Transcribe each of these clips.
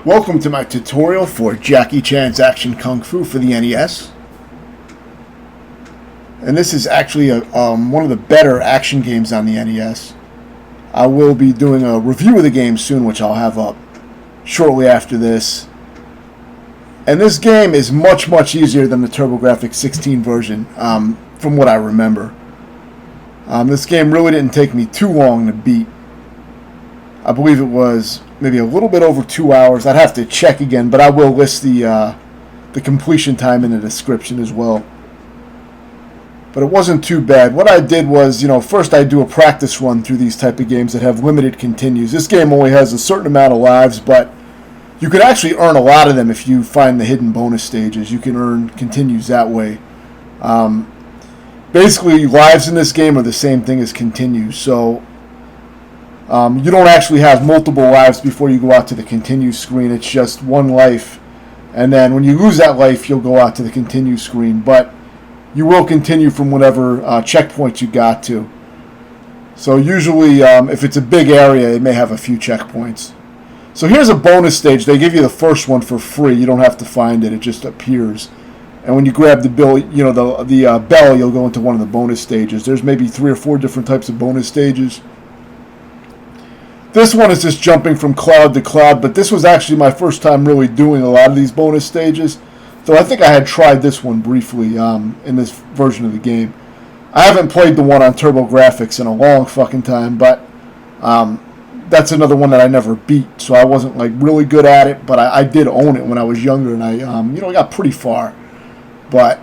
Welcome to my tutorial for Jackie Chan's Action Kung Fu for the NES. And this is actually one of the better action games on the NES. I will be doing a review of the game soon, which I'll have up shortly after this. And this game is much easier than the Turbo Grafx 16 version, from what I remember. This game really didn't take me too long to beat. I believe it was maybe a little bit over 2 hours. I'd have to check again, but I will list the completion time in the description as well. But it wasn't too bad. What I did was, first I do a practice run through these type of games that have limited continues. This game only has a certain amount of lives, but you can actually earn a lot of them if you find the hidden bonus stages. You can earn continues that way. Basically, lives in this game are the same thing as continues, so you don't actually have multiple lives before you go out to the continue screen. It's just one life, and then when you lose that life, you'll go out to the continue screen, but you will continue from whatever checkpoint you got to. So usually, if it's a big area, it may have a few checkpoints. So here's a bonus stage. They give you the first one for free. You don't have to find it. It just appears. And when you grab the bill, the bell, you'll go into one of the bonus stages. There's maybe 3 or 4 different types of bonus stages. This one is just jumping from cloud to cloud, but this was actually my first time really doing a lot of these bonus stages. Though I think I had tried this one briefly in this version of the game. I haven't played the one on Turbo Grafx in a long fucking time, but that's another one that I never beat, so I wasn't like really good at it, but I did own it when I was younger, and I got pretty far. But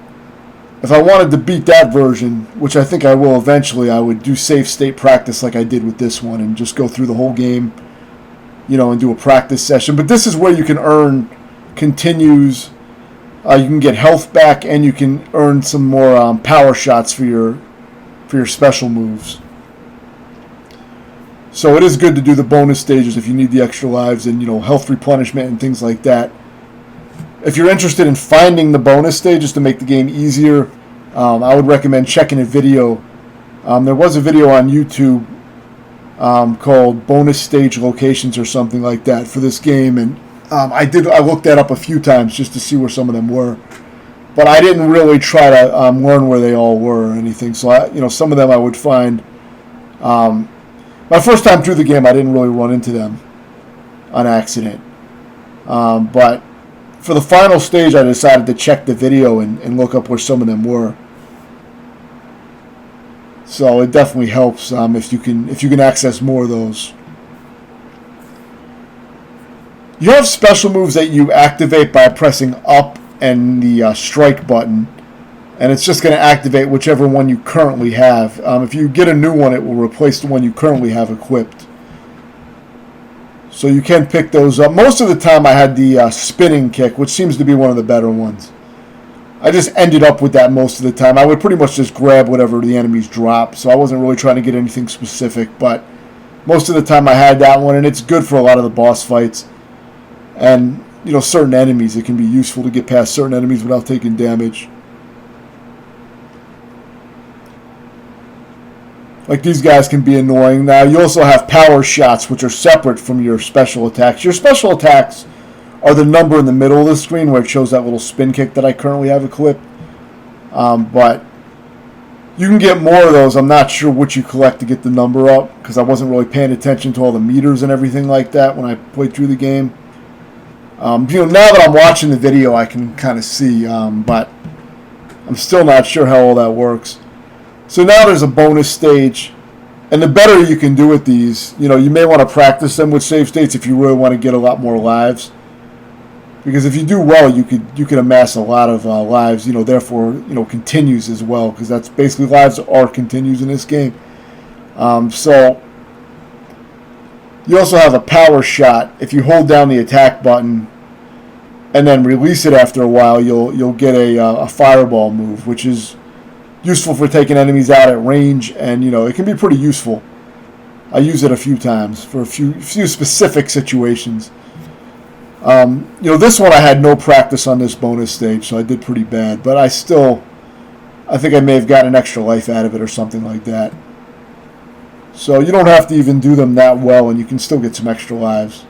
if I wanted to beat that version, which I think I will eventually, I would do save state practice like I did with this one and just go through the whole game, and do a practice session. But this is where you can earn continues, you can get health back, and you can earn some more power shots for your special moves. So it is good to do the bonus stages if you need the extra lives and health replenishment and things like that. If you're interested in finding the bonus stages to make the game easier, I would recommend checking a video. There was a video on YouTube called Bonus Stage Locations or something like that for this game, and I looked that up a few times just to see where some of them were. But I didn't really try to learn where they all were or anything. So some of them I would find. My first time through the game, I didn't really run into them on accident. But for the final stage, I decided to check the video and look up where some of them were. So it definitely helps if you can access more of those. You have special moves that you activate by pressing up and the strike button, and it's just going to activate whichever one you currently have. If you get a new one, it will replace the one you currently have equipped. So you can pick those up. Most of the time I had the spinning kick, which seems to be one of the better ones. I just ended up with that most of the time. I would pretty much just grab whatever the enemies drop, so I wasn't really trying to get anything specific, but most of the time I had that one, and it's good for a lot of the boss fights. And, certain enemies, it can be useful to get past certain enemies without taking damage. Like these guys can be annoying. Now you also have power shots, which are separate from your special attacks. Your special attacks are the number in the middle of the screen where it shows that little spin kick that I currently have equipped. But you can get more of those. I'm not sure what you collect to get the number up because I wasn't really paying attention to all the meters and everything like that when I played through the game. Now that I'm watching the video, I can kind of see, but I'm still not sure how all that works. So now there's a bonus stage, and the better you can do with these, you may want to practice them with save states if you really want to get a lot more lives. Because if you do well, you could amass a lot of lives, therefore, continues as well, because that's basically lives are continues in this game. So you also have a power shot. If you hold down the attack button and then release it after a while, you'll get a fireball move, which is useful for taking enemies out at range, and it can be pretty useful. I use it a few times for a few specific situations. This one I had no practice on this bonus stage, so I did pretty bad, but I think I may have gotten an extra life out of it or something like that. So you don't have to even do them that well, and you can still get some extra lives.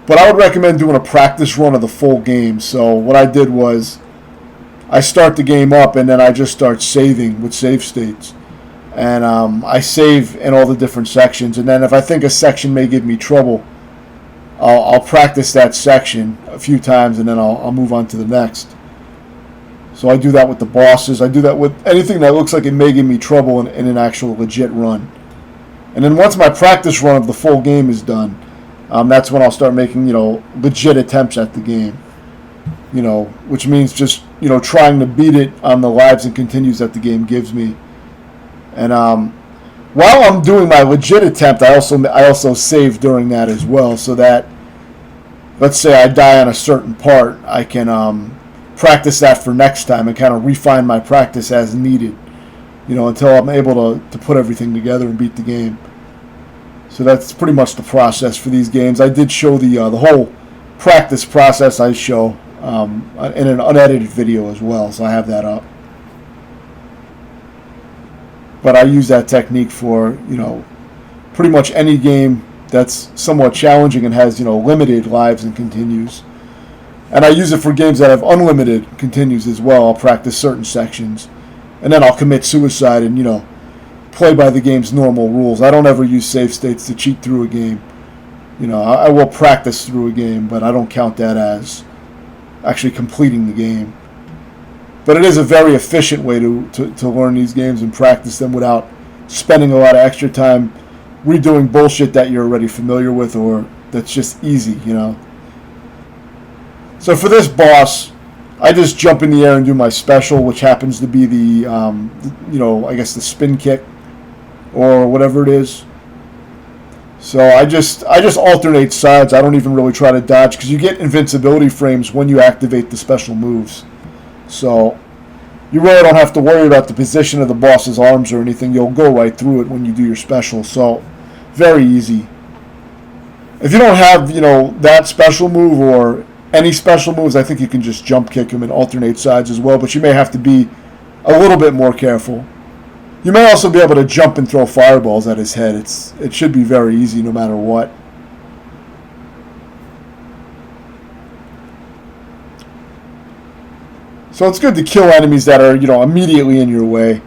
But I would recommend doing a practice run of the full game. So what I did was I start the game up and then I just start saving with save states. And I save in all the different sections. And then if I think a section may give me trouble, I'll practice that section a few times and then I'll move on to the next. So I do that with the bosses. I do that with anything that looks like it may give me trouble in an actual legit run. And then once my practice run of the full game is done, that's when I'll start making, legit attempts at the game. Which means just, trying to beat it on the lives and continues that the game gives me. And while I'm doing my legit attempt, I also save during that as well, so that, let's say I die on a certain part, I can practice that for next time and kind of refine my practice as needed, until I'm able to put everything together and beat the game. So that's pretty much the process for these games. I did show the whole practice process I show in an unedited video as well, so I have that up. But I use that technique for, pretty much any game that's somewhat challenging and has, limited lives and continues. And I use it for games that have unlimited continues as well. I'll practice certain sections. And then I'll commit suicide and, play by the game's normal rules. I don't ever use save states to cheat through a game. I will practice through a game, but I don't count that as actually completing the game. But it is a very efficient way to learn these games and practice them without spending a lot of extra time redoing bullshit that you're already familiar with or that's just easy, So for this boss, I just jump in the air and do my special, which happens to be the, I guess the spin kick or whatever it is. So I just alternate sides. I don't even really try to dodge because you get invincibility frames when you activate the special moves. So you really don't have to worry about the position of the boss's arms or anything. You'll go right through it when you do your special. So very easy. If you don't have, that special move or any special moves, I think you can just jump kick him and alternate sides as well. But you may have to be a little bit more careful. You may also be able to jump and throw fireballs at his head. It should be very easy no matter what. So it's good to kill enemies that are, immediately in your way.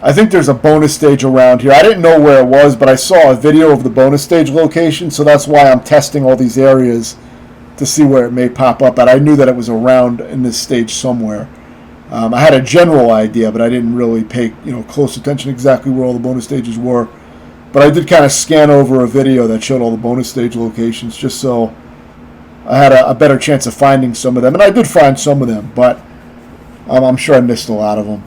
I think there's a bonus stage around here. I didn't know where it was, but I saw a video of the bonus stage location, so that's why I'm testing all these areas to see where it may pop up. And I knew that it was around in this stage somewhere. I had a general idea, but I didn't really pay close attention exactly where all the bonus stages were. But I did kind of scan over a video that showed all the bonus stage locations just so I had a better chance of finding some of them. And I did find some of them, but I'm sure I missed a lot of them.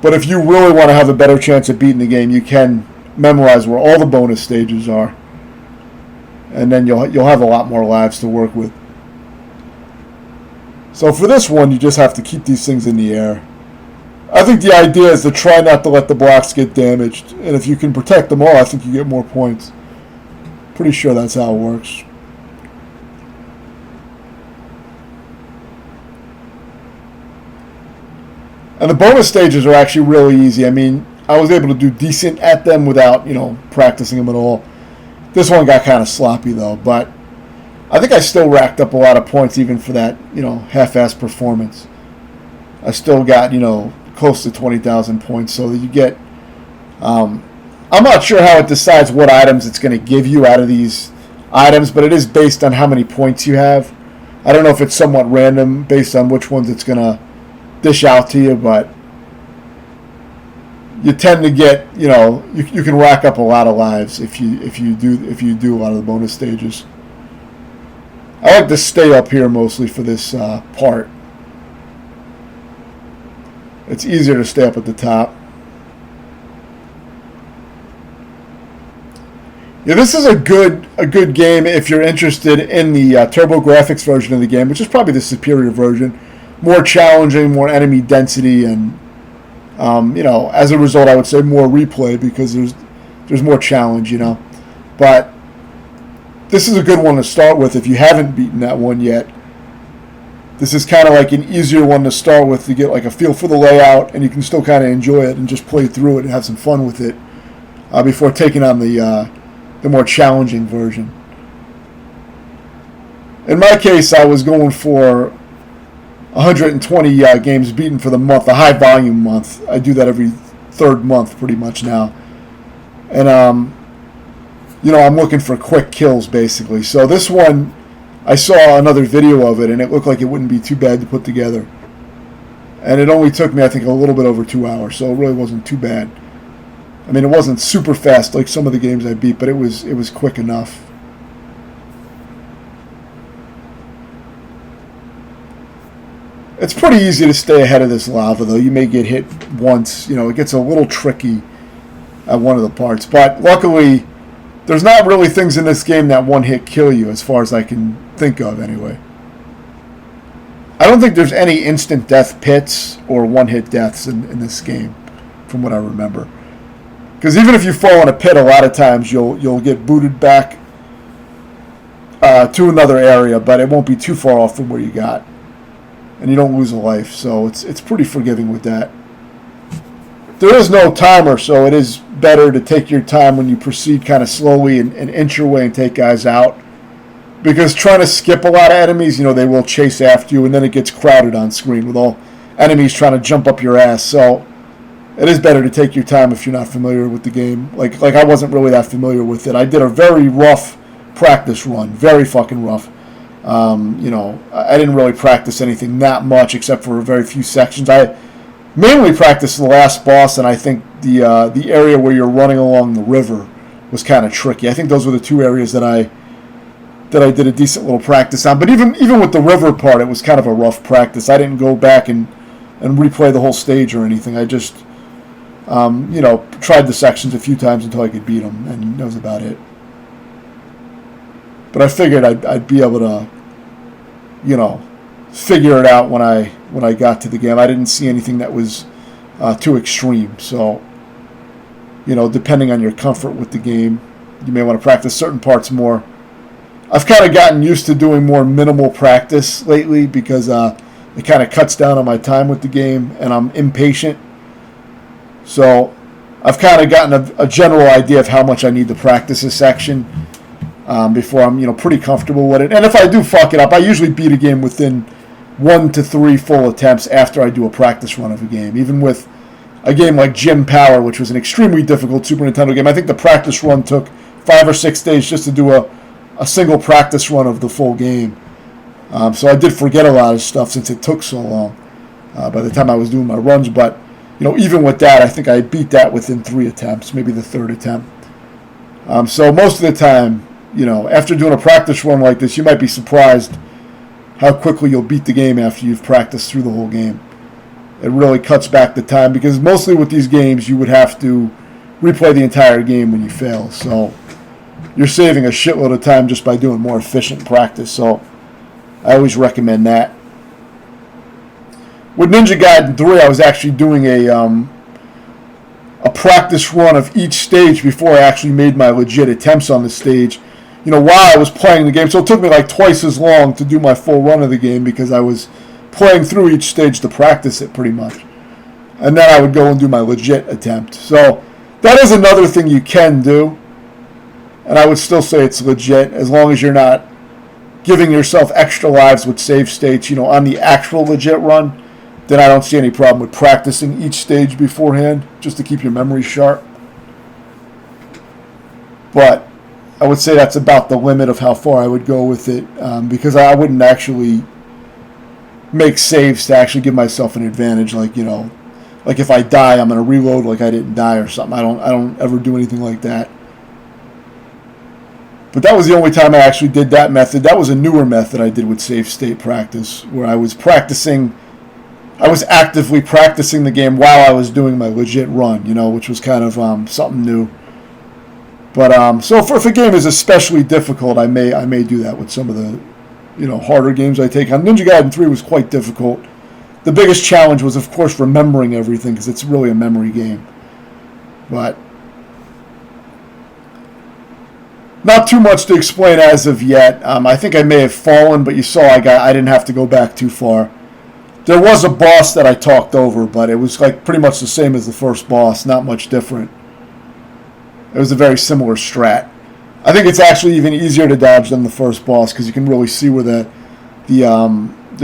But if you really want to have a better chance of beating the game, you can memorize where all the bonus stages are. And then you'll have a lot more lives to work with. So for this one, you just have to keep these things in the air. I think the idea is to try not to let the blocks get damaged. And if you can protect them all, I think you get more points. Pretty sure that's how it works. And the bonus stages are actually really easy. I mean, I was able to do decent at them without, practicing them at all. This one got kind of sloppy, though. But I think I still racked up a lot of points even for that, half-assed performance. I still got, close to 20,000 points. So that you get... I'm not sure how it decides what items it's going to give you out of these items, but it is based on how many points you have. I don't know if it's somewhat random based on which ones it's going to dish out to you, but you tend to get, you can rack up a lot of lives if you do a lot of the bonus stages. I like to stay up here mostly for this part. It's easier to stay up at the top. Yeah, this is a good game if you're interested in the Turbo Grafx version of the game, which is probably the superior version. More challenging, more enemy density, and as a result, I would say more replay because there's more challenge, But this is a good one to start with if you haven't beaten that one yet. This is kind of like an easier one to start with to get like a feel for the layout, and you can still kind of enjoy it and just play through it and have some fun with it before taking on the more challenging version. In my case, I was going for 120 games beaten for the month, a high volume month. I do that every third month pretty much now. And, I'm looking for quick kills basically. So this one, I saw another video of it and it looked like it wouldn't be too bad to put together. And it only took me, I think, a little bit over 2 hours, so it really wasn't too bad. I mean, it wasn't super fast like some of the games I beat, but it was quick enough. It's pretty easy to stay ahead of this lava, though. You may get hit once. It gets a little tricky at one of the parts. But luckily, there's not really things in this game that one-hit kill you, as far as I can think of, anyway. I don't think there's any instant death pits or one-hit deaths in this game, from what I remember. Because even if you fall in a pit, a lot of times you'll get booted back to another area, but it won't be too far off from where you got. And you don't lose a life, so it's pretty forgiving with that. There is no timer, so it is better to take your time when you proceed kind of slowly and inch your way and take guys out. Because trying to skip a lot of enemies, they will chase after you, and then it gets crowded on screen with all enemies trying to jump up your ass. So it is better to take your time if you're not familiar with the game. Like I wasn't really that familiar with it. I did a very rough practice run, very fucking rough. I didn't really practice anything that much except for a very few sections. I mainly practiced the last boss, and I think the area where you're running along the river was kind of tricky. I think those were the two areas that I did a decent little practice on. But even with the river part, it was kind of a rough practice. I didn't go back and replay the whole stage or anything. I just tried the sections a few times until I could beat them, and that was about it. But I figured I'd be able to, figure it out when I got to the game. I didn't see anything that was too extreme. So, depending on your comfort with the game, you may want to practice certain parts more. I've kind of gotten used to doing more minimal practice lately because it kind of cuts down on my time with the game, and I'm impatient. So I've kind of gotten a general idea of how much I need to practice a section before I'm pretty comfortable with it. And if I do fuck it up, I usually beat a game within 1 to 3 full attempts after I do a practice run of a game. Even with a game like Gym Power, which was an extremely difficult Super Nintendo game, I think the practice run took 5 or 6 days just to do a single practice run of the full game. So I did forget a lot of stuff since it took so long by the time I was doing my runs. But even with that, I think I beat that within 3 attempts, maybe the 3rd attempt. So most of the time, after doing a practice run like this, you might be surprised how quickly you'll beat the game after you've practiced through the whole game. It really cuts back the time, because mostly with these games, you would have to replay the entire game when you fail. So you're saving a shitload of time just by doing more efficient practice. So I always recommend that. With Ninja Gaiden 3, I was actually doing a practice run of each stage before I actually made my legit attempts on the stage, while I was playing the game. So it took me like twice as long to do my full run of the game because I was playing through each stage to practice it pretty much. And then I would go and do my legit attempt. So that is another thing you can do. And I would still say it's legit as long as you're not giving yourself extra lives with save states, on the actual legit run. Then I don't see any problem with practicing each stage beforehand just to keep your memory sharp. But I would say that's about the limit of how far I would go with it, because I wouldn't actually make saves to actually give myself an advantage. Like if I die, I'm going to reload like I didn't die or something. I don't ever do anything like that. But that was the only time I actually did that method. That was a newer method I did with save state practice, where I was actively practicing the game while I was doing my legit run, which was kind of something new. But so if a game is especially difficult, I may do that with some of the harder games I take on. Ninja Gaiden 3 was quite difficult. The biggest challenge was, of course, remembering everything, because it's really a memory game. But not too much to explain as of yet. I think I may have fallen, but you saw I didn't have to go back too far. There was a boss that I talked over, but it was like pretty much the same as the first boss, not much different. It was a very similar strat. I think it's actually even easier to dodge than the first boss because you can really see where the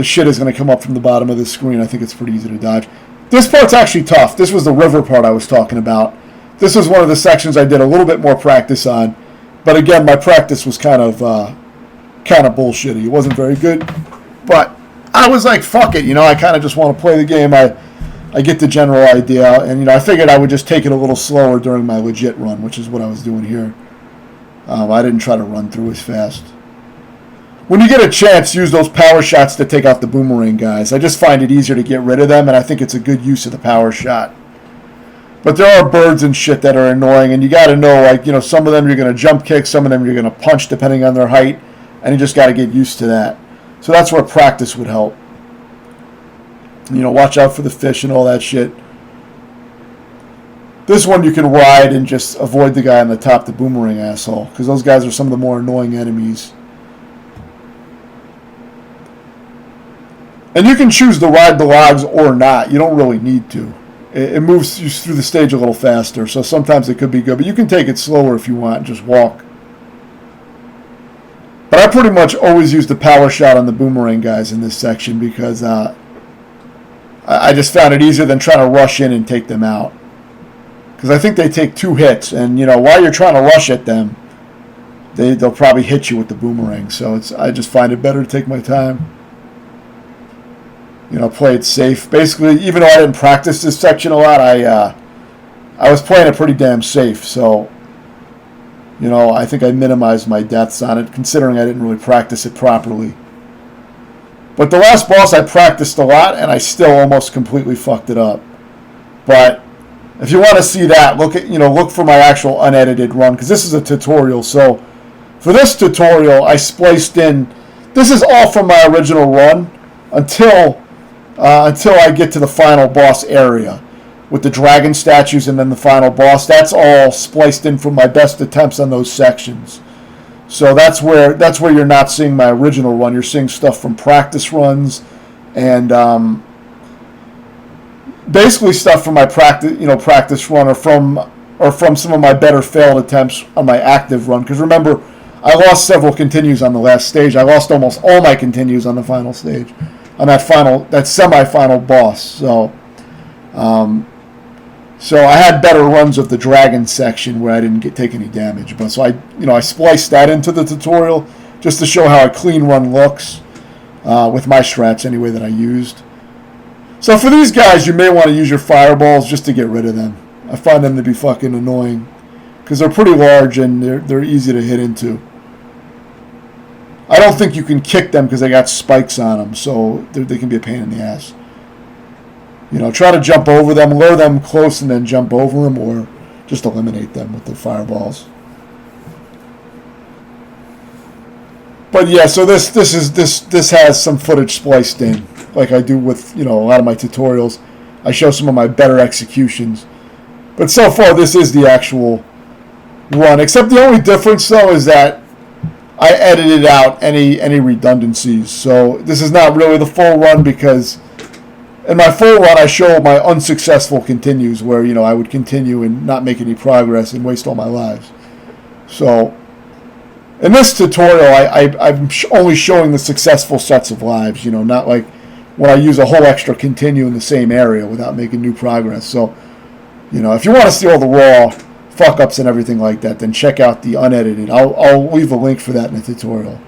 shit is going to come up from the bottom of the screen. I think it's pretty easy to dodge. This part's actually tough. This was the river part I was talking about. This was one of the sections I did a little bit more practice on. But again, my practice was kind of bullshitty. It wasn't very good. But I was like, fuck it. I kind of just want to play the game. I get the general idea. And, I figured I would just take it a little slower during my legit run, which is what I was doing here. I didn't try to run through as fast. When you get a chance, use those power shots to take out the boomerang guys. I just find it easier to get rid of them, and I think it's a good use of the power shot. But there are birds and shit that are annoying, and you got to know, some of them you're going to jump kick, some of them you're going to punch depending on their height, and you just got to get used to that. So that's where practice would help. Watch out for the fish and all that shit. This one you can ride and just avoid the guy on the top, the boomerang asshole, because those guys are some of the more annoying enemies. And you can choose to ride the logs or not. You don't really need to. It moves you through the stage a little faster, so sometimes it could be good. But you can take it slower if you want and just walk. But I pretty much always use the power shot on the boomerang guys in this section because I just found it easier than trying to rush in and take them out. Because I think they take 2 hits, and while you're trying to rush at them, they'll probably hit you with the boomerang. So I just find it better to take my time. Play it safe. Basically, even though I didn't practice this section a lot, I was playing it pretty damn safe. So, I think I minimized my deaths on it, considering I didn't really practice it properly. But the last boss I practiced a lot, and I still almost completely fucked it up. But if you want to see that, look for my actual unedited run, because this is a tutorial. So for this tutorial, I spliced in. This is all from my original run until I get to the final boss area with the dragon statues and then the final boss. That's all spliced in from my best attempts on those sections. So that's where you're not seeing my original run. You're seeing stuff from practice runs and basically stuff from my practice run or from some of my better failed attempts on my active run. Because remember, I lost several continues on the last stage. I lost almost all my continues on the final stage, on that semi-final boss. So I had better runs of the dragon section where I didn't take any damage. But so I spliced that into the tutorial just to show how a clean run looks with my strats anyway that I used. So for these guys, you may want to use your fireballs just to get rid of them. I find them to be fucking annoying because they're pretty large and they're easy to hit into. I don't think you can kick them because they got spikes on them, so they can be a pain in the ass. Try to jump over them, lure them close, and then jump over them, or just eliminate them with the fireballs. But yeah, so this has some footage spliced in, like I do with a lot of my tutorials. I show some of my better executions, but so far this is the actual run. Except the only difference though is that I edited out any redundancies. So this is not really the full run because in my full run I show my unsuccessful continues where I would continue and not make any progress and waste all my lives. So in this tutorial, I'm only showing the successful sets of lives, not like when I use a whole extra continue in the same area without making new progress. So, if you want to see all the raw fuck-ups and everything like that, then check out the unedited. I'll leave a link for that in the tutorial.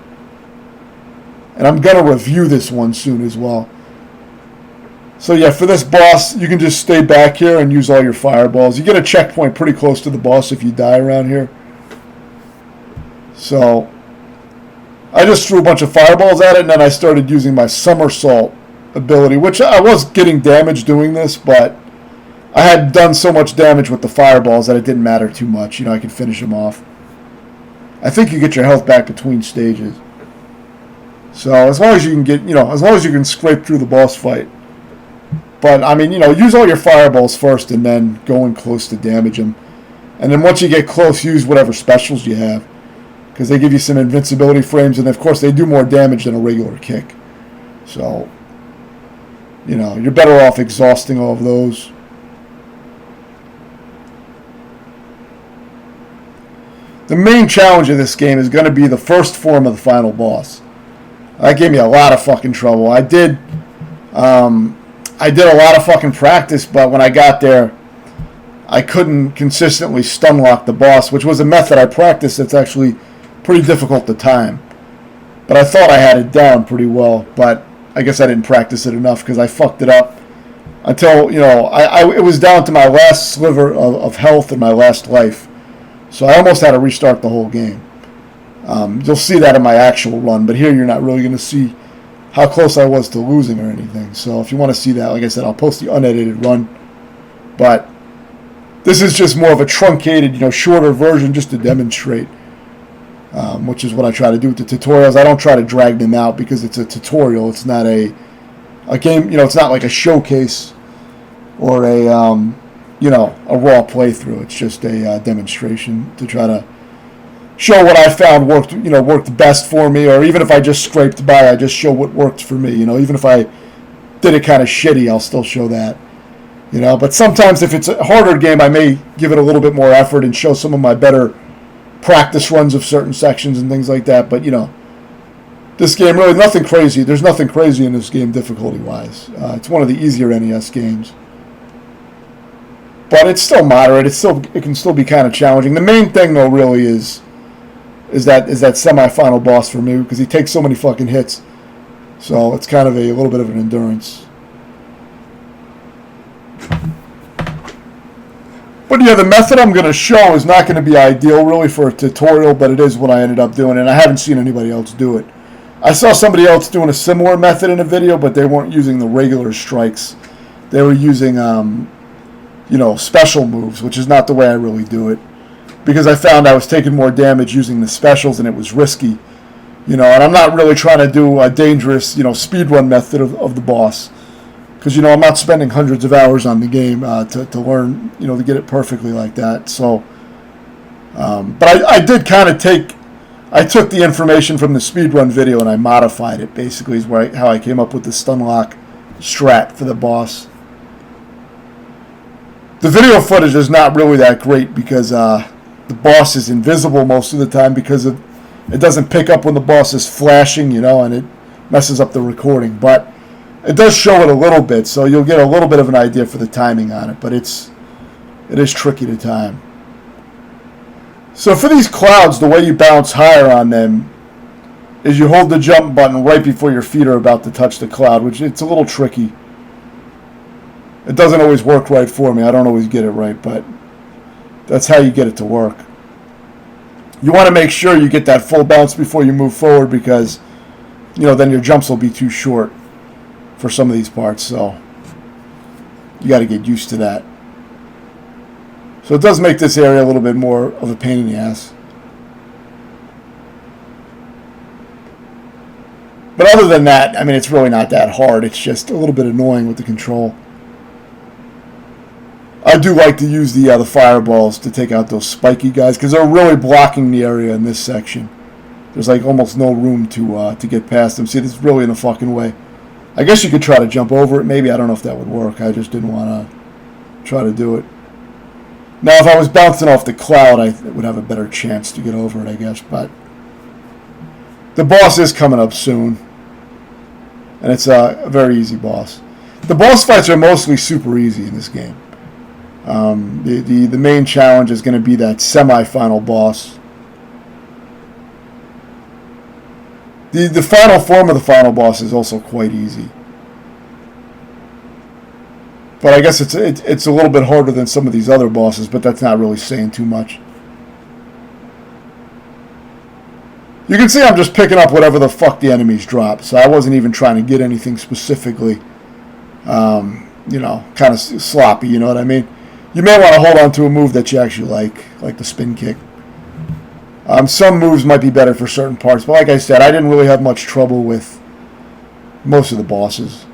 And I'm going to review this one soon as well. So yeah, for this boss, you can just stay back here and use all your fireballs. You get a checkpoint pretty close to the boss if you die around here. So I just threw a bunch of fireballs at it, and then I started using my somersault ability, which I was getting damage doing this, but I had done so much damage with the fireballs that it didn't matter too much. I could finish them off. I think you get your health back between stages. So as long as you can as long as you can scrape through the boss fight. But I mean, use all your fireballs first and then go in close to damage them. And then once you get close, use whatever specials you have, because they give you some invincibility frames, and of course they do more damage than a regular kick. So, you're better off exhausting all of those. The main challenge of this game is going to be the first form of the final boss. That gave me a lot of fucking trouble. I did a lot of fucking practice, but when I got there, I couldn't consistently stun lock the boss, which was a method I practiced that's actually pretty difficult to time. But I thought I had it down pretty well, but I guess I didn't practice it enough because I fucked it up until, it was down to my last sliver of health and my last life. So I almost had to restart the whole game. You'll see that in my actual run, but here you're not really going to see how close I was to losing or anything. So if you want to see that, like I said, I'll post the unedited run. But this is just more of a truncated, shorter version just to demonstrate, which is what I try to do with the tutorials. I don't try to drag them out because it's a tutorial. It's not a game, it's not like a showcase or a raw playthrough. It's just a demonstration to try to show what I found worked best for me, or even if I just scraped by, I just show what worked for me. Even if I did it kind of shitty, I'll still show that. But sometimes if it's a harder game, I may give it a little bit more effort and show some of my better practice runs of certain sections and things like that. But, this game, really nothing crazy. There's nothing crazy in this game difficulty-wise. It's one of the easier NES games. But it's still moderate. It can still be kind of challenging. The main thing, though, really is that semi-final boss for me, because he takes so many fucking hits. So it's kind of a little bit of an endurance. But yeah, the method I'm going to show is not going to be ideal really for a tutorial, but it is what I ended up doing, and I haven't seen anybody else do it. I saw somebody else doing a similar method in a video, but they weren't using the regular strikes. They were using, special moves, which is not the way I really do it, because I found I was taking more damage using the specials, and it was risky. And I'm not really trying to do a dangerous, speedrun method of the boss. Because, I'm not spending hundreds of hours on the game to learn, to get it perfectly like that. So, but I did kind of I took the information from the speedrun video and I modified it, basically, is how I came up with the stun lock strat for the boss. The video footage is not really that great because the boss is invisible most of the time because it doesn't pick up when the boss is flashing, and it messes up the recording. But it does show it a little bit, so you'll get a little bit of an idea for the timing on it, but it is tricky to time. So for these clouds, the way you bounce higher on them is you hold the jump button right before your feet are about to touch the cloud, which it's a little tricky. It doesn't always work right for me. I don't always get it right, but that's how you get it to work. You want to make sure you get that full bounce before you move forward because, then your jumps will be too short for some of these parts, so you got to get used to that. So it does make this area a little bit more of a pain in the ass. But other than that, it's really not that hard. It's just a little bit annoying with the control. I do like to use the fireballs to take out those spiky guys because they're really blocking the area in this section. There's like almost no room to get past them. See, this is really in the fucking way. I guess you could try to jump over it. Maybe. I don't know if that would work. I just didn't want to try to do it. Now, if I was bouncing off the cloud, I would have a better chance to get over it, I guess. But the boss is coming up soon. And it's a very easy boss. The boss fights are mostly super easy in this game. The main challenge is going to be that semi-final boss. The final form of the final boss is also quite easy. But I guess it's a little bit harder than some of these other bosses, but that's not really saying too much. You can see I'm just picking up whatever the fuck the enemies drop, so I wasn't even trying to get anything specifically, kind of sloppy, you know what I mean? You may want to hold on to a move that you actually like the spin kick. Some moves might be better for certain parts, but like I said, I didn't really have much trouble with most of the bosses.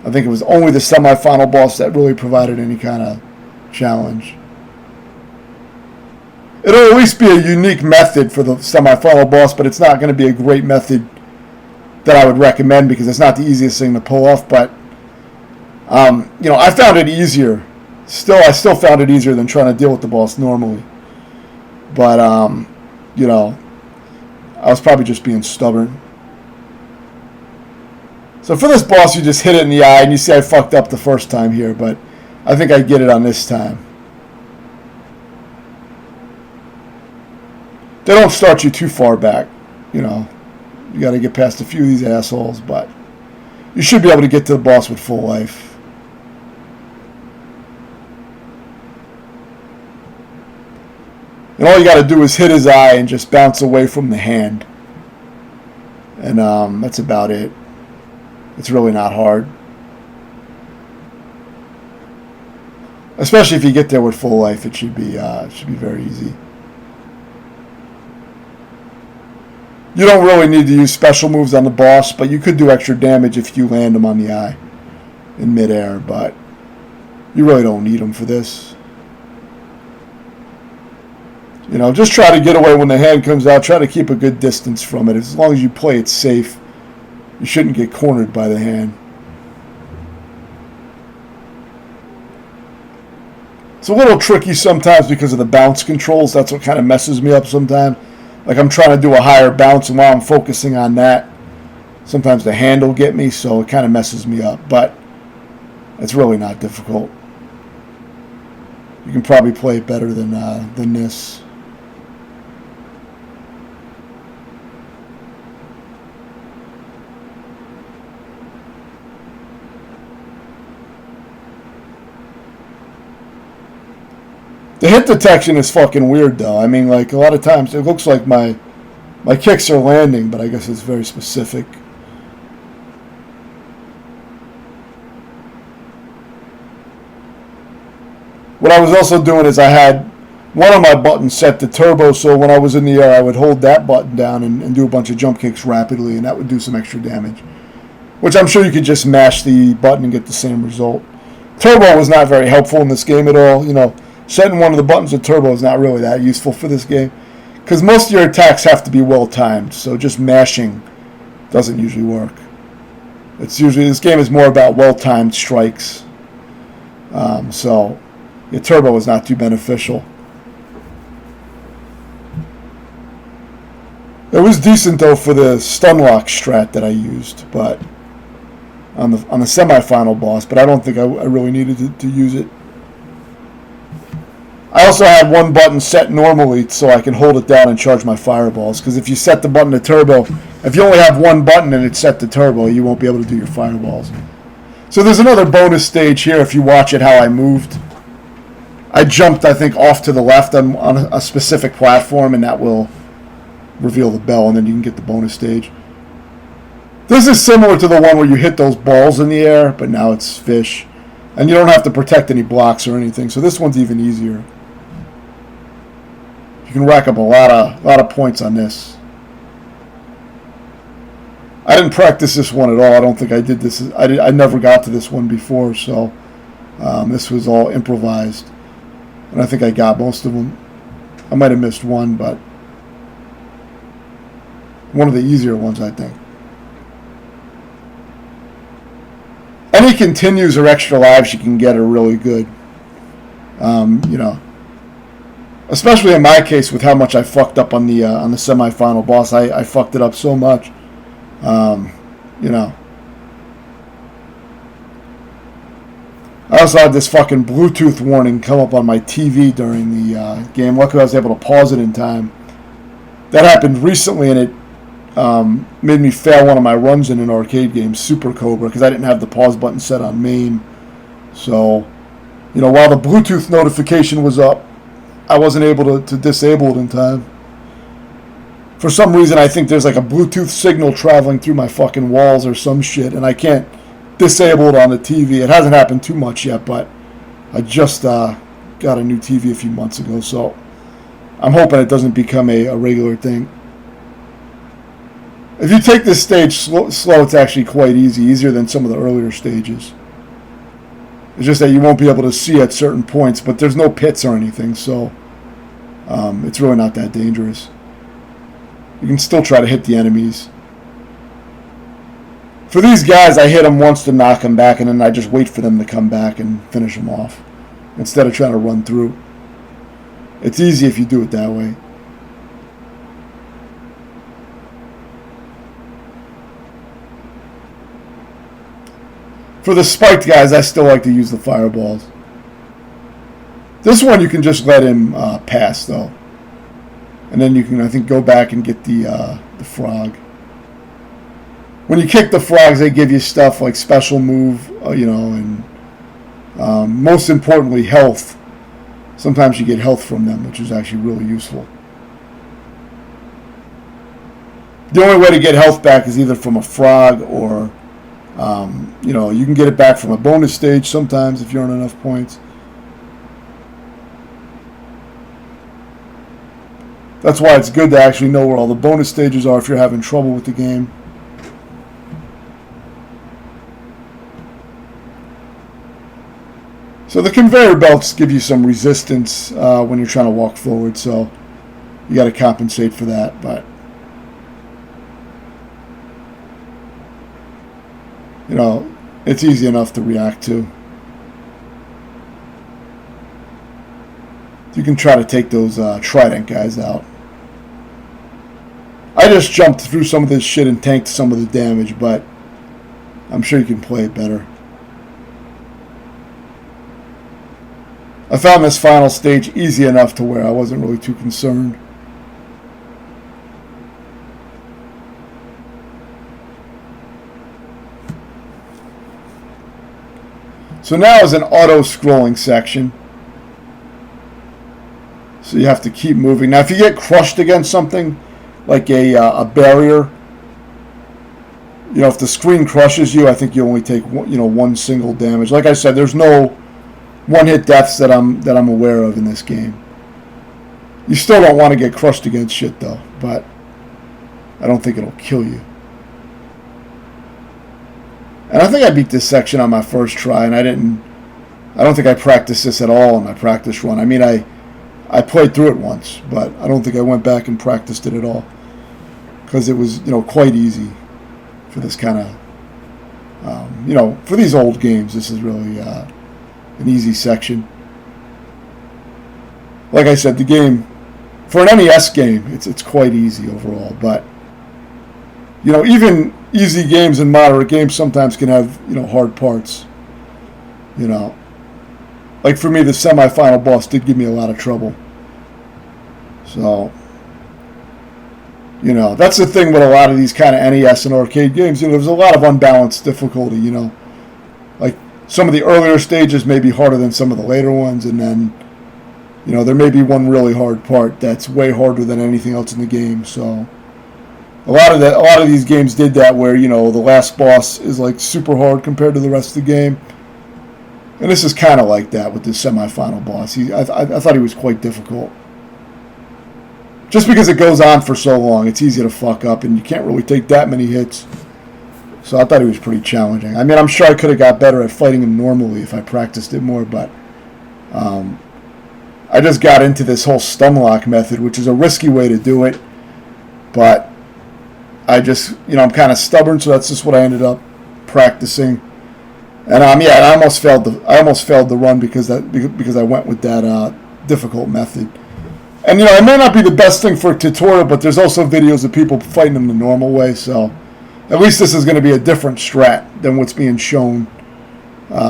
I think it was only the semi-final boss that really provided any kind of challenge. It'll at least be a unique method for the semi-final boss, but it's not going to be a great method that I would recommend because it's not the easiest thing to pull off, but I found it easier. I still found it easier than trying to deal with the boss normally. But, you know, I was probably just being stubborn. So for this boss, you just hit it in the eye, and you see I fucked up the first time here, but I think I get it on this time. They don't start you too far back, you know. You got to get past a few of these assholes, but you should be able to get to the boss with full life. And all you got to do is hit his eye and just bounce away from the hand. And that's about it. It's really not hard. Especially if you get there with full life, it should be very easy. You don't really need to use special moves on the boss, but you could do extra damage if you land them on the eye in midair, but you really don't need them for this. You know, just try to get away when the hand comes out. Try to keep a good distance from it. As long as you play it safe, you shouldn't get cornered by the hand. It's a little tricky sometimes because of the bounce controls. That's what kind of messes me up sometimes. Like I'm trying to do a higher bounce, and while I'm focusing on that, sometimes the hand will get me, so it kind of messes me up. But it's really not difficult. You can probably play it better than this. The hit detection is fucking weird, though. I mean, like, a lot of times it looks like my kicks are landing, but I guess it's very specific. What I was also doing is I had one of my buttons set to turbo, so when I was in the air, I would hold that button down and do a bunch of jump kicks rapidly, and that would do some extra damage. Which I'm sure you could just mash the button and get the same result. Turbo was not very helpful in this game at all, you know. Setting one of the buttons with turbo is not really that useful for this game, because most of your attacks have to be well timed, so just mashing doesn't usually work. It's usually, this game is more about well timed strikes, so your turbo is not too beneficial. It was decent though for the stun lock strat that I used, but on the semi-final boss, but I don't think I really needed to use it. I also had one button set normally so I can hold it down and charge my fireballs. Because if you set the button to turbo, if you only have one button and it's set to turbo, you won't be able to do your fireballs. So there's another bonus stage here if you watch it how I moved. I jumped, I think, off to the left on a specific platform, and that will reveal the bell, and then you can get the bonus stage. This is similar to the one where you hit those balls in the air, but now it's fish. And you don't have to protect any blocks or anything, so this one's even easier. You can rack up a lot of points on this. I didn't practice this one at all. I don't think I did this. I never got to this one before, so this was all improvised. And I think I got most of them. I might have missed one, but one of the easier ones, I think. Any continues or extra lives you can get are really good. You know, especially in my case with how much I fucked up on the semi-final boss. I fucked it up so much. You know. I also had this fucking Bluetooth warning come up on my TV during the game. Luckily I was able to pause it in time. That happened recently, and it made me fail one of my runs in an arcade game, Super Cobra, because I didn't have the pause button set on main. So, you know, while the Bluetooth notification was up, I wasn't able to disable it in time. For some reason, I think there's like a Bluetooth signal traveling through my fucking walls or some shit, and I can't disable it on the TV. It hasn't happened too much yet, but I just got a new TV a few months ago, so I'm hoping it doesn't become a regular thing. If you take this stage slow, it's actually quite easy, easier than some of the earlier stages. It's just that you won't be able to see at certain points, but there's no pits or anything, so it's really not that dangerous. You can still try to hit the enemies. For these guys, I hit them once to knock them back, and then I just wait for them to come back and finish them off, instead of trying to run through. It's easy if you do it that way. For the spiked guys, I still like to use the fireballs. This one you can just let him pass, though. And then you can, I think, go back and get the frog. When you kick the frogs, they give you stuff like special move, and most importantly, health. Sometimes you get health from them, which is actually really useful. The only way to get health back is either from a frog or, you can get it back from a bonus stage sometimes if you earn enough points. That's why it's good to actually know where all the bonus stages are if you're having trouble with the game. So the conveyor belts give you some resistance when you're trying to walk forward, so you got to compensate for that. But it's easy enough to react to. You can try to take those trident guys out. I just jumped through some of this shit and tanked some of the damage, but I'm sure you can play it better. I found this final stage easy enough to where I wasn't really too concerned. So now is an auto-scrolling section. So you have to keep moving. Now if you get crushed against something, like a barrier, if the screen crushes you, I think you only take one single damage. Like I said, there's no one-hit deaths that I'm aware of in this game. You still don't want to get crushed against shit though, but I don't think it'll kill you. And I think I beat this section on my first try, and I don't think I practiced this at all in my practice run. I mean, I played through it once, but I don't think I went back and practiced it at all, because it was quite easy for this kind of for these old games. This is really an easy section. Like I said, the game for an NES game, it's quite easy overall, but even easy games and moderate games sometimes can have hard parts. Like for me, the semi-final boss did give me a lot of trouble. So that's the thing with a lot of these kind of NES and arcade games. There's a lot of unbalanced difficulty. Like some of the earlier stages may be harder than some of the later ones, and then there may be one really hard part that's way harder than anything else in the game. So a lot of these games did that, where the last boss is like super hard compared to the rest of the game. And this is kind of like that with this semi-final boss. I thought he was quite difficult. Just because it goes on for so long, it's easy to fuck up, and you can't really take that many hits. So I thought he was pretty challenging. I mean, I'm sure I could have got better at fighting him normally if I practiced it more, but I just got into this whole stun lock method, which is a risky way to do it. But I just, I'm kind of stubborn, so that's just what I ended up practicing. And I almost failed the run because I went with that difficult method. And it may not be the best thing for a tutorial, but there's also videos of people fighting them the normal way. So at least this is going to be a different strat than what's being shown.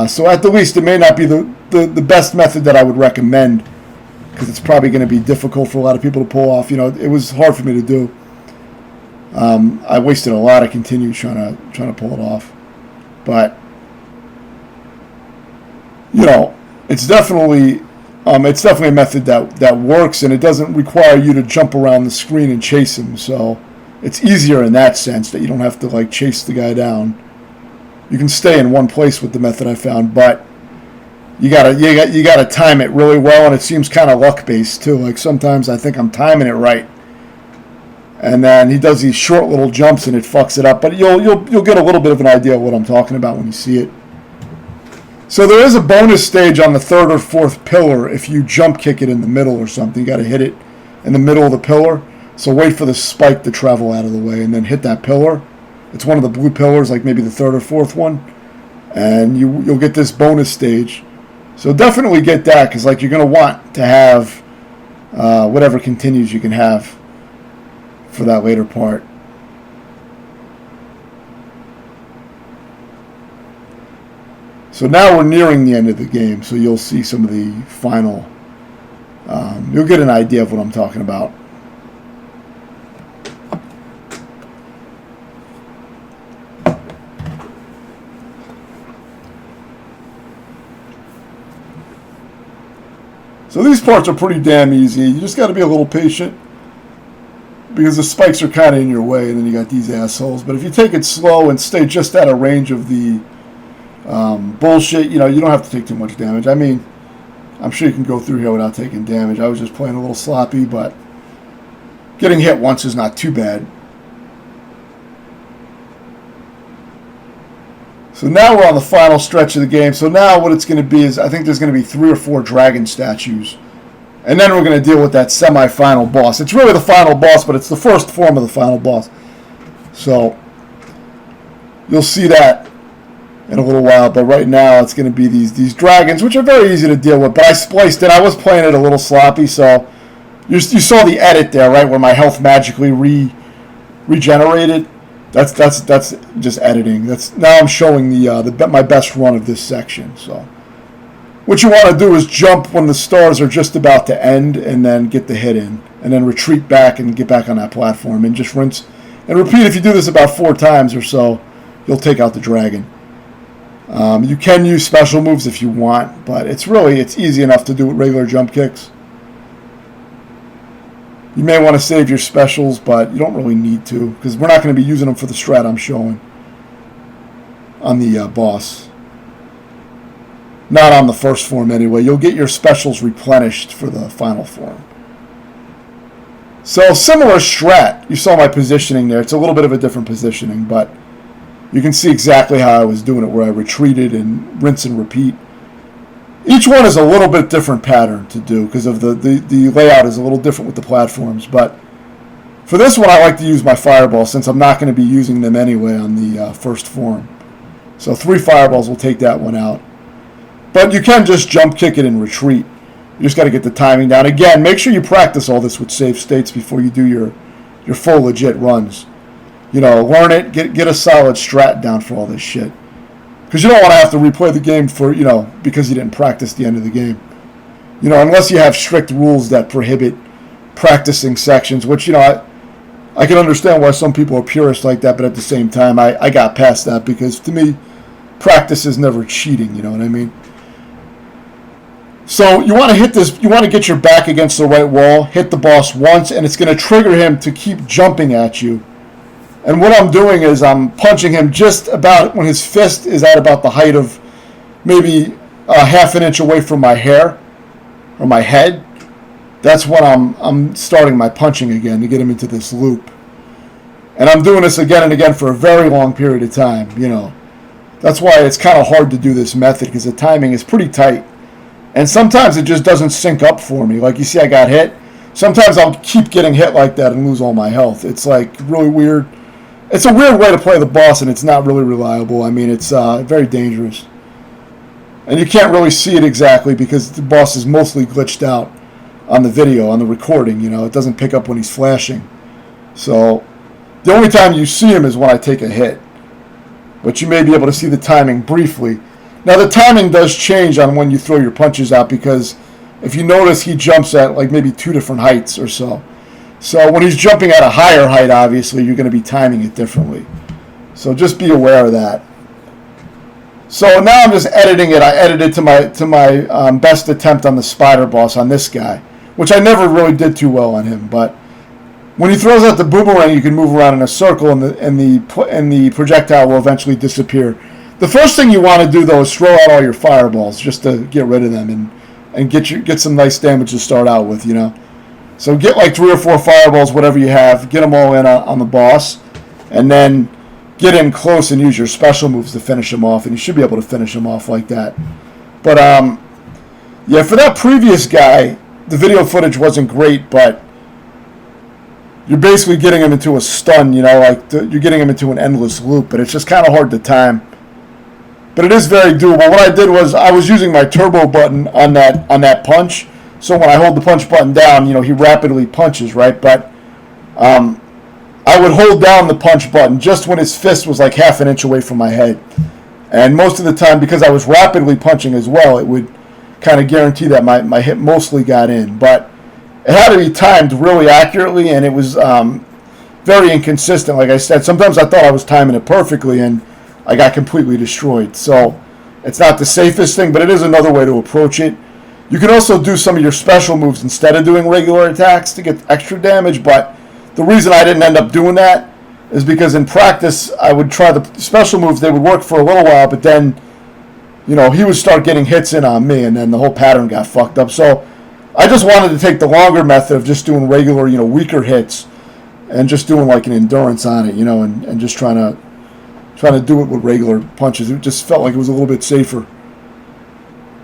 So at the least, it may not be the best method that I would recommend, because it's probably going to be difficult for a lot of people to pull off. It was hard for me to do. I wasted a lot of continue trying to pull it off, but it's definitely a method that works, and it doesn't require you to jump around the screen and chase him. So it's easier in that sense, that you don't have to chase the guy down. You can stay in one place with the method I found, but you gotta time it really well, and it seems kind of luck based too. Like sometimes I think I'm timing it right, and then he does these short little jumps and it fucks it up. But you'll get a little bit of an idea of what I'm talking about when you see it. So there is a bonus stage on the third or fourth pillar if you jump kick it in the middle or something. You got to hit it in the middle of the pillar. So wait for the spike to travel out of the way and then hit that pillar. It's one of the blue pillars, like maybe the third or fourth one, and you'll get this bonus stage. So definitely get that, because you're going to want to have whatever continues you can have for that later part. So now we're nearing the end of the game, so you'll see some of the final. You'll get an idea of what I'm talking about. So these parts are pretty damn easy. You just got to be a little patient because the spikes are kind of in your way, and then you got these assholes. But if you take it slow and stay just out of range of the bullshit, you don't have to take too much damage. I mean, I'm sure you can go through here without taking damage. I was just playing a little sloppy, but getting hit once is not too bad. So now we're on the final stretch of the game. So now what it's going to be is, I think there's going to be 3 or 4 dragon statues. And then we're going to deal with that semi-final boss. It's really the final boss, but it's the first form of the final boss. So you'll see that in a little while, but right now it's going to be these dragons, which are very easy to deal with. But I spliced it. I was playing it a little sloppy, so you saw the edit there, right, where my health magically regenerated. That's just editing. Now I'm showing my best run of this section. So what you want to do is jump when the stars are just about to end, and then get the hit in, and then retreat back and get back on that platform, and just rinse and repeat. If you do this about 4 times or so, you'll take out the dragon. You can use special moves if you want, but it's easy enough to do with regular jump kicks. You may want to save your specials, but you don't really need to, because we're not going to be using them for the strat I'm showing on the boss. Not on the first form anyway. You'll get your specials replenished for the final form. So similar strat. You saw my positioning there. It's a little bit of a different positioning, but you can see exactly how I was doing it, where I retreated and rinse and repeat. Each one is a little bit different pattern to do because of the layout is a little different with the platforms. But for this one, I like to use my fireballs since I'm not going to be using them anyway on the first form. So 3 fireballs will take that one out. But you can just jump kick it and retreat. You just got to get the timing down. Again, make sure you practice all this with save states before you do your full legit runs. Learn it, get a solid strat down for all this shit. Because you don't want to have to replay the game for, because you didn't practice the end of the game. Unless you have strict rules that prohibit practicing sections, which, I can understand why some people are purists like that, but at the same time, I got past that because to me, practice is never cheating, you know what I mean? So you want to hit this, you want to get your back against the right wall, hit the boss once, and it's going to trigger him to keep jumping at you. And what I'm doing is I'm punching him just about when his fist is at about the height of maybe a half an inch away from my hair or my head. That's when I'm starting my punching again to get him into this loop. And I'm doing this again and again for a very long period of time, That's why it's kind of hard to do this method because the timing is pretty tight. And sometimes it just doesn't sync up for me. Like you see I got hit. Sometimes I'll keep getting hit like that and lose all my health. It's like really weird. It's a weird way to play the boss, and it's not really reliable. I mean, it's very dangerous. And you can't really see it exactly because the boss is mostly glitched out on the video, on the recording. It doesn't pick up when he's flashing. So the only time you see him is when I take a hit. But you may be able to see the timing briefly. Now, the timing does change on when you throw your punches out because if you notice, he jumps at like maybe 2 different heights or so. So when he's jumping at a higher height, obviously, you're going to be timing it differently. So just be aware of that. So now I'm just editing it. I edited to my best attempt on the spider boss on this guy, which I never really did too well on him. But when he throws out the boomerang, you can move around in a circle, and the projectile will eventually disappear. The first thing you want to do, though, is throw out all your fireballs just to get rid of them and get some nice damage to start out with, So get like 3 or 4 fireballs, whatever you have. Get them all in on the boss. And then get in close and use your special moves to finish him off. And you should be able to finish him off like that. But, yeah, for that previous guy, the video footage wasn't great. But you're basically getting him into a stun, you're getting him into an endless loop. But it's just kind of hard to time. But it is very doable. What I did was I was using my turbo button on that punch So when I hold the punch button down, he rapidly punches, right? But I would hold down the punch button just when his fist was like half an inch away from my head. And most of the time, because I was rapidly punching as well, it would kind of guarantee that my hit mostly got in. But it had to be timed really accurately, and it was very inconsistent. Like I said, sometimes I thought I was timing it perfectly, and I got completely destroyed. So it's not the safest thing, but it is another way to approach it. You can also do some of your special moves instead of doing regular attacks to get extra damage, but the reason I didn't end up doing that is because in practice I would try the special moves. They would work for a little while, but then he would start getting hits in on me, and then the whole pattern got fucked up. So I just wanted to take the longer method of just doing regular, weaker hits, and just doing like an endurance on it, and just trying to do it with regular punches. It just felt like it was a little bit safer.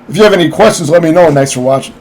If you have any questions, let me know, and thanks for watching.